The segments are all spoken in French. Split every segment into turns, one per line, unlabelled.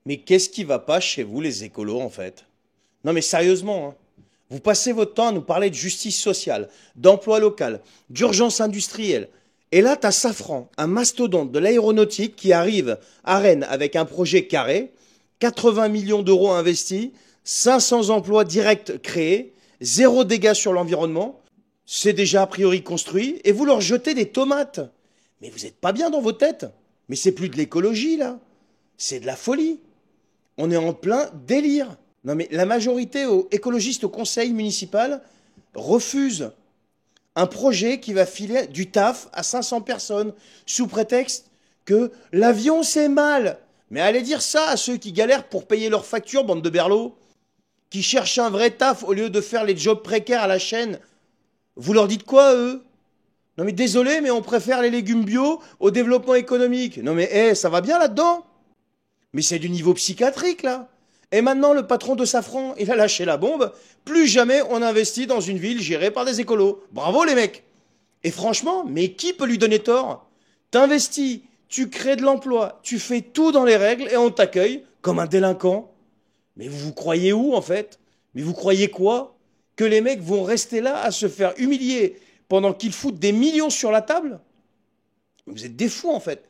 Mais qu'est-ce qui va pas chez vous, les écolos, en fait? Non, mais sérieusement, hein. Vous passez votre temps à nous parler de justice sociale, d'emploi local, d'urgence industrielle. Et là, t'as Safran, un mastodonte de l'aéronautique qui arrive à Rennes avec un projet carré, 80 millions d'euros investis, 500 emplois directs créés, zéro dégâts sur l'environnement. C'est déjà a priori construit, et vous leur jetez des tomates. Mais vous n'êtes pas bien dans vos têtes. Mais c'est plus de l'écologie, là. C'est de la folie. On est en plein délire. Non mais la majorité écologiste au conseil municipal refuse un projet qui va filer du taf à 500 personnes sous prétexte que l'avion c'est mal. Mais allez dire ça à ceux qui galèrent pour payer leurs factures, bande de berlots, qui cherchent un vrai taf au lieu de faire les jobs précaires à la chaîne. Vous leur dites quoi, eux? Non mais désolé, mais on préfère les légumes bio au développement économique. Non mais ça va bien là-dedans? Mais c'est du niveau psychiatrique, là. Et maintenant, le patron de Safran, il a lâché la bombe. Plus jamais on investit dans une ville gérée par des écolos. Bravo, les mecs. Et franchement, mais qui peut lui donner tort? T'investis, tu crées de l'emploi, tu fais tout dans les règles et on t'accueille comme un délinquant. Mais vous vous croyez où, en fait? Mais vous croyez quoi? Que les mecs vont rester là à se faire humilier pendant qu'ils foutent des millions sur la table? Vous êtes des fous, en fait.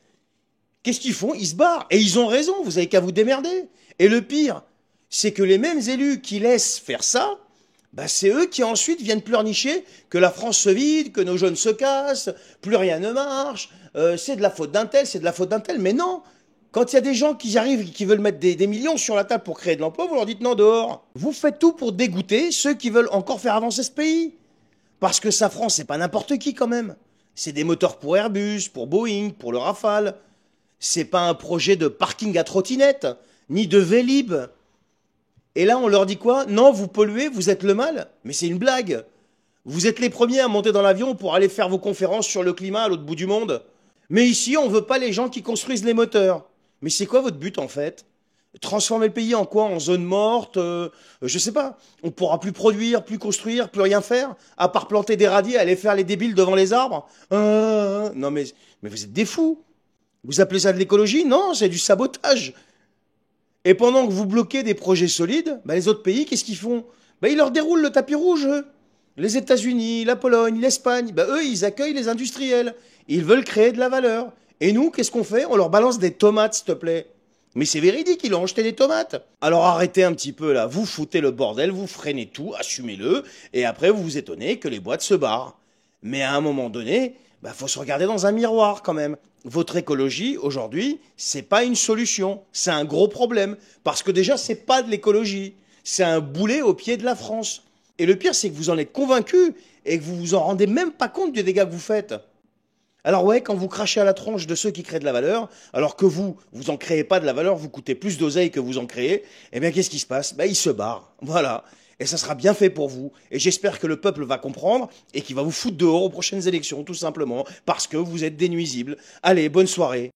Qu'est-ce qu'ils font? Ils se barrent. Et ils ont raison, vous avez qu'à vous démerder. Et le pire, c'est que les mêmes élus qui laissent faire ça, bah c'est eux qui ensuite viennent pleurnicher que la France se vide, que nos jeunes se cassent, plus rien ne marche, c'est de la faute d'un tel, c'est de la faute d'un tel. Mais non, quand il y a des gens qui arrivent et qui veulent mettre des millions sur la table pour créer de l'emploi, vous leur dites non dehors. Vous faites tout pour dégoûter ceux qui veulent encore faire avancer ce pays. Parce que Safran, c'est pas n'importe qui quand même. C'est des moteurs pour Airbus, pour Boeing, pour le Rafale. C'est pas un projet de parking à trottinette, ni de Vélib. Et là, on leur dit quoi? Non, vous polluez, vous êtes le mal. Mais c'est une blague. Vous êtes les premiers à monter dans l'avion pour aller faire vos conférences sur le climat à l'autre bout du monde. Mais ici, on veut pas les gens qui construisent les moteurs. Mais c'est quoi votre but en fait? Transformer le pays en quoi? En zone morte? Je sais pas. On pourra plus produire, plus construire, plus rien faire, à part planter des radis et aller faire les débiles devant les arbres. Non mais vous êtes des fous. Vous appelez ça de l'écologie? Non, c'est du sabotage. Et pendant que vous bloquez des projets solides, bah les autres pays, qu'est-ce qu'ils font? Bah ils leur déroulent le tapis rouge, eux. Les États-Unis, la Pologne, l'Espagne, bah eux, ils accueillent les industriels. Ils veulent créer de la valeur. Et nous, qu'est-ce qu'on fait? On leur balance des tomates, s'il te plaît. Mais c'est véridique, ils ont jeté des tomates. Alors arrêtez un petit peu là, vous foutez le bordel, vous freinez tout, assumez-le, et après vous vous étonnez que les boîtes se barrent. Mais à un moment donné, bah faut se regarder dans un miroir quand même. Votre écologie, aujourd'hui, c'est pas une solution, c'est un gros problème. Parce que déjà, c'est pas de l'écologie, c'est un boulet au pied de la France. Et le pire, c'est que vous en êtes convaincu et que vous vous en rendez même pas compte des dégâts que vous faites. Alors ouais, quand vous crachez à la tronche de ceux qui créent de la valeur, alors que vous en créez pas de la valeur, vous coûtez plus d'oseille que vous en créez, eh bien qu'est-ce qui se passe? Bah ils se barrent, voilà. Et ça sera bien fait pour vous. Et j'espère que le peuple va comprendre et qu'il va vous foutre dehors aux prochaines élections, tout simplement, parce que vous êtes des nuisibles. Allez, bonne soirée.